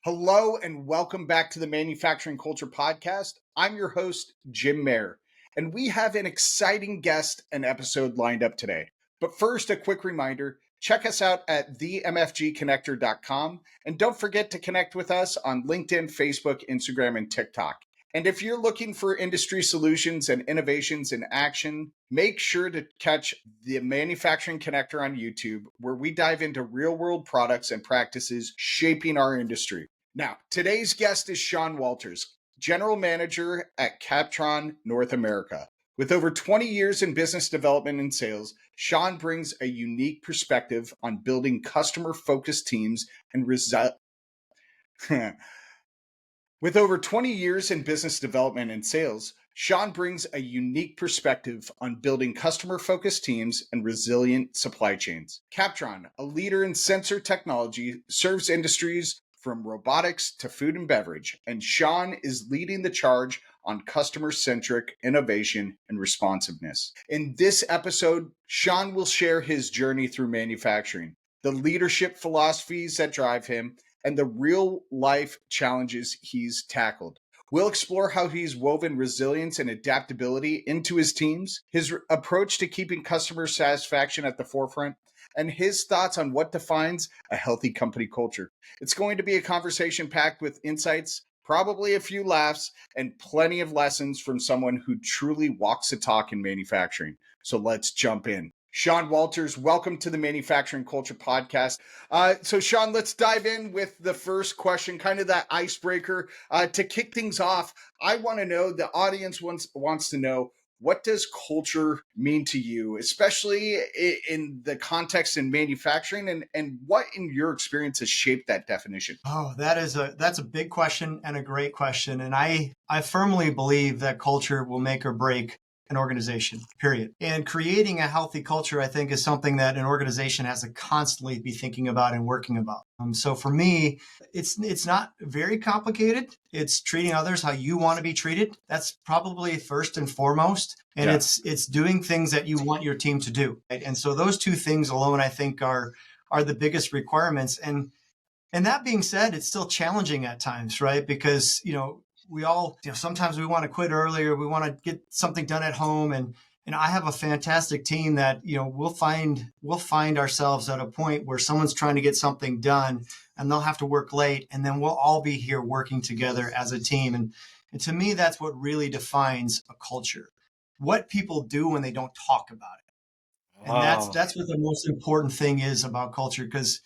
Hello and welcome back to the Manufacturing Culture Podcast. I'm your host, Jim Mayer, and we have an exciting guest and episode lined up today. But first, a quick reminder, check us out at themfgconnector.com, and don't forget to connect with us on LinkedIn, Facebook, Instagram, and TikTok. And if you're looking for industry solutions and innovations in action, make sure to catch the Manufacturing Connector on YouTube, where we dive into real-world products and practices shaping our industry. Now, today's guest is Sean Walters, General Manager at CapTron North America. With over 20 years in business development and sales, Sean brings a unique perspective on building customer-focused teams and With over 20 years in business development and sales, Sean brings a unique perspective on building customer-focused teams and resilient supply chains. CapTron, a leader in sensor technology, serves industries from robotics to food and beverage, and Sean is leading the charge on customer-centric innovation and responsiveness. In this episode, Sean will share his journey through manufacturing, the leadership philosophies that drive him, and the real-life challenges he's tackled. We'll explore how he's woven resilience and adaptability into his teams, his approach to keeping customer satisfaction at the forefront, and his thoughts on what defines a healthy company culture. It's going to be a conversation packed with insights, probably a few laughs, and plenty of lessons from someone who truly walks the talk in manufacturing. So let's jump in. Sean Walters, welcome to the Manufacturing Culture Podcast. So Sean, let's dive in with the first question, kind of that icebreaker. To kick things off, I want to know, the audience wants to know, what does culture mean to you, especially in the context in manufacturing, and what in your experience has shaped that definition? Oh, that's a big question and a great question. And I firmly believe that culture will make or break an organization, period. And creating a healthy culture, I think, is something that an organization has to constantly be thinking about and working about. So for me, it's not very complicated. It's treating others how you want to be treated. That's probably first and foremost. And it's doing things that you want your team to do. Right? And so those two things alone, I think, are the biggest requirements. And that being said, it's still challenging at times, right? Because, we all, sometimes we want to quit earlier. We want to get something done at home. And I have a fantastic team that, we'll find ourselves at a point where someone's trying to get something done and they'll have to work late. And then we'll all be here working together as a team. And to me, that's what really defines a culture. What people do when they don't talk about it. And that's what the most important thing is about culture. Because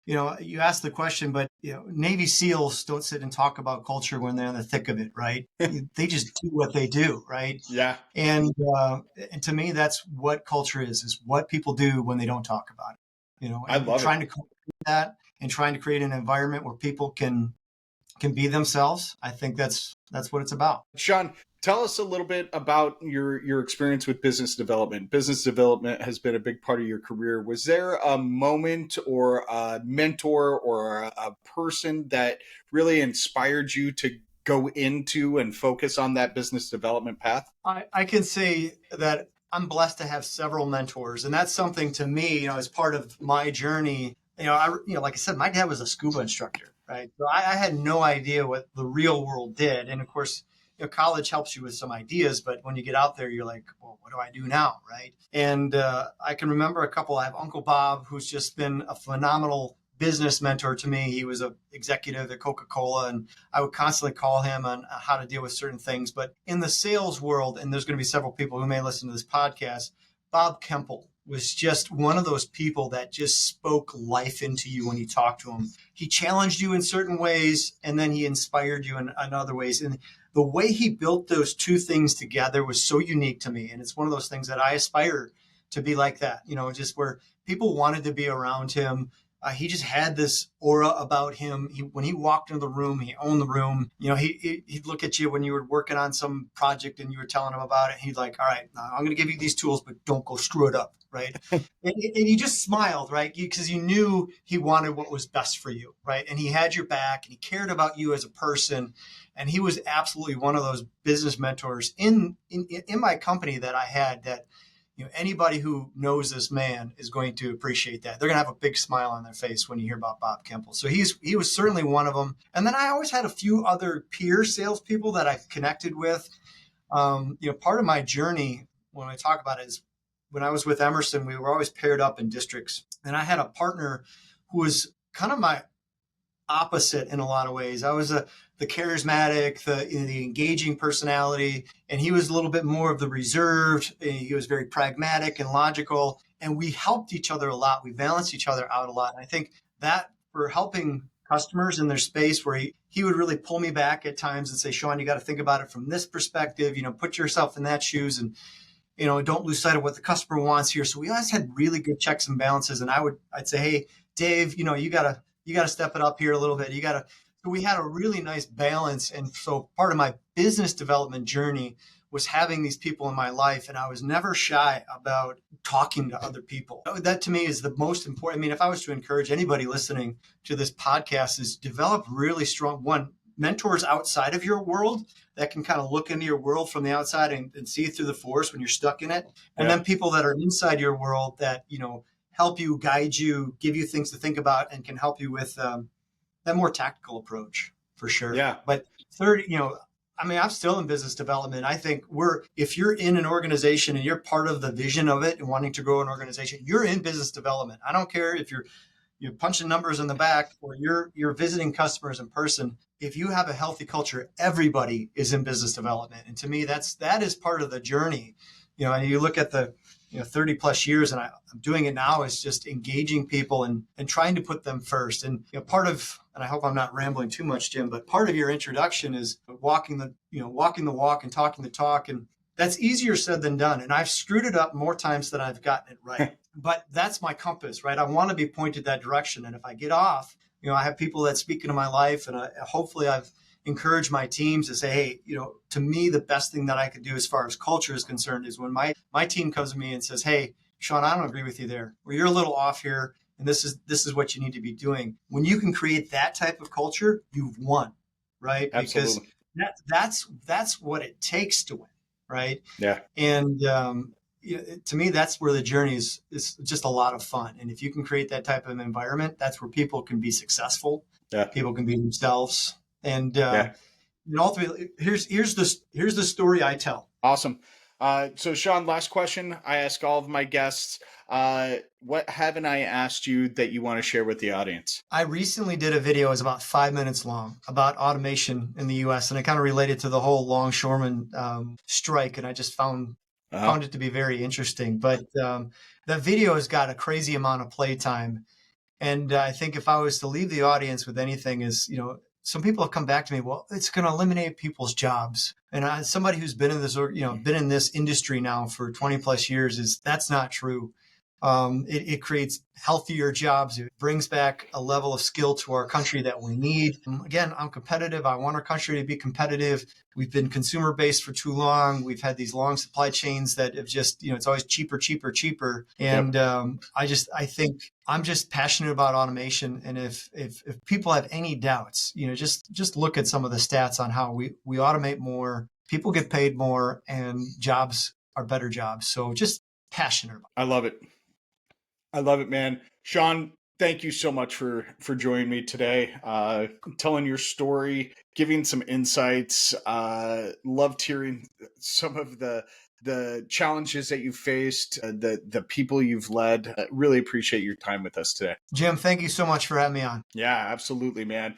you asked the question, but Navy SEALs don't sit and talk about culture when they're in the thick of it, right? They just do what they do, right? Yeah. And to me, that's what culture is what people do when they don't talk about it. I love trying to create that and trying to create an environment where people can be themselves. I think that's what it's about. Sean, tell us a little bit about your experience with business development. Business development has been a big part of your career. Was there a moment or a mentor or a person that really inspired you to go into and focus on that business development path? I can say that I'm blessed to have several mentors, and that's something to me, as part of my journey. Like I said, my dad was a scuba instructor. Right. So I had no idea what the real world did. And of course, college helps you with some ideas, but when you get out there, you're like, well, what do I do now? Right. And I can remember a couple. I have Uncle Bob, who's just been a phenomenal business mentor to me. He was an executive at Coca-Cola, and I would constantly call him on how to deal with certain things. But in the sales world, and there's going to be several people who may listen to this podcast, Bob Kemple was just one of those people that just spoke life into you when you talked to him. He challenged you in certain ways, and then he inspired you in other ways. And the way he built those two things together was so unique to me. And it's one of those things that I aspire to be like that, just where people wanted to be around him. He just had this aura about him. When he walked into the room, he owned the room. He'd look at you when you were working on some project and you were telling him about it. He'd like, all right, I'm going to give you these tools, but don't go screw it up, right? and you just smiled, right? Because you knew he wanted what was best for you, right? And he had your back, and he cared about you as a person. And he was absolutely one of those business mentors in my company that I had that, anybody who knows this man is going to appreciate that. They're going to have a big smile on their face when you hear about Bob Kemple. So he was certainly one of them. And then I always had a few other peer salespeople that I connected with. Part of my journey, when I talk about it, is when I was with Emerson, we were always paired up in districts. And I had a partner who was kind of my opposite in a lot of ways. I was the charismatic, the engaging personality, and he was a little bit more of the reserved. He was very pragmatic and logical, and we helped each other a lot. We balanced each other out a lot. And I think that for helping customers in their space, where he would really pull me back at times and say, Sean, you got to think about it from this perspective, put yourself in that shoes, and don't lose sight of what the customer wants here. So we always had really good checks and balances. And I'd say, hey, Dave, you gotta step it up here a little bit. So we had a really nice balance. And so part of my business development journey was having these people in my life. And I was never shy about talking to other people. That to me is the most important. I mean, if I was to encourage anybody listening to this podcast, is develop really strong, mentors outside of your world that can kind of look into your world from the outside and see through the forest when you're stuck in it. And then people that are inside your world that, help you, guide you, give you things to think about, and can help you with that more tactical approach for sure. Yeah. But third, I'm still in business development. I think if you're in an organization and you're part of the vision of it and wanting to grow an organization, you're in business development. I don't care if you're punching numbers in the back or you're visiting customers in person. If you have a healthy culture, everybody is in business development. And to me, that is part of the journey. And you look at the 30 plus years, and I'm doing it now, is just engaging people and trying to put them first. And part of, and I hope I'm not rambling too much, Jim, but part of your introduction is walking the walk and talking the talk. And that's easier said than done. And I've screwed it up more times than I've gotten it right. But that's my compass, right? I want to be pointed that direction. And if I get off, I have people that speak into my life, and hopefully I've encouraged my teams to say, hey, to me, the best thing that I could do as far as culture is concerned is when my team comes to me and says, hey, Sean, I don't agree with you there, or you're a little off here, and this is what you need to be doing. When you can create that type of culture, you've won, right? Absolutely. Because that's what it takes to win, right? Yeah. And to me, that's where the journey is just a lot of fun. And if you can create that type of environment, that's where people can be successful. Yeah. People can be themselves. And ultimately, here's the story I tell. Awesome. So Sean, last question I ask all of my guests. What haven't I asked you that you want to share with the audience? I recently did a video, it was about 5 minutes long, about automation in the US, and it kind of related to the whole longshoreman strike, and I just found it to be very interesting. But that video has got a crazy amount of play time. And I think if I was to leave the audience with anything is, some people have come back to me, well, it's going to eliminate people's jobs. And as somebody who's been in this, been in this industry now for 20 plus years, that's not true. It creates healthier jobs. It brings back a level of skill to our country that we need. Again, I'm competitive. I want our country to be competitive. We've been consumer based for too long. We've had these long supply chains that have just, it's always cheaper. And I think I'm just passionate about automation. And if people have any doubts, just look at some of the stats on how we automate more, people get paid more, and jobs are better jobs. So just passionate about it. I love it, man. Sean, thank you so much for joining me today, telling your story, giving some insights. Loved hearing some of the challenges that you faced, the people you've led. Really appreciate your time with us today. Jim, thank you so much for having me on. Yeah, absolutely, man.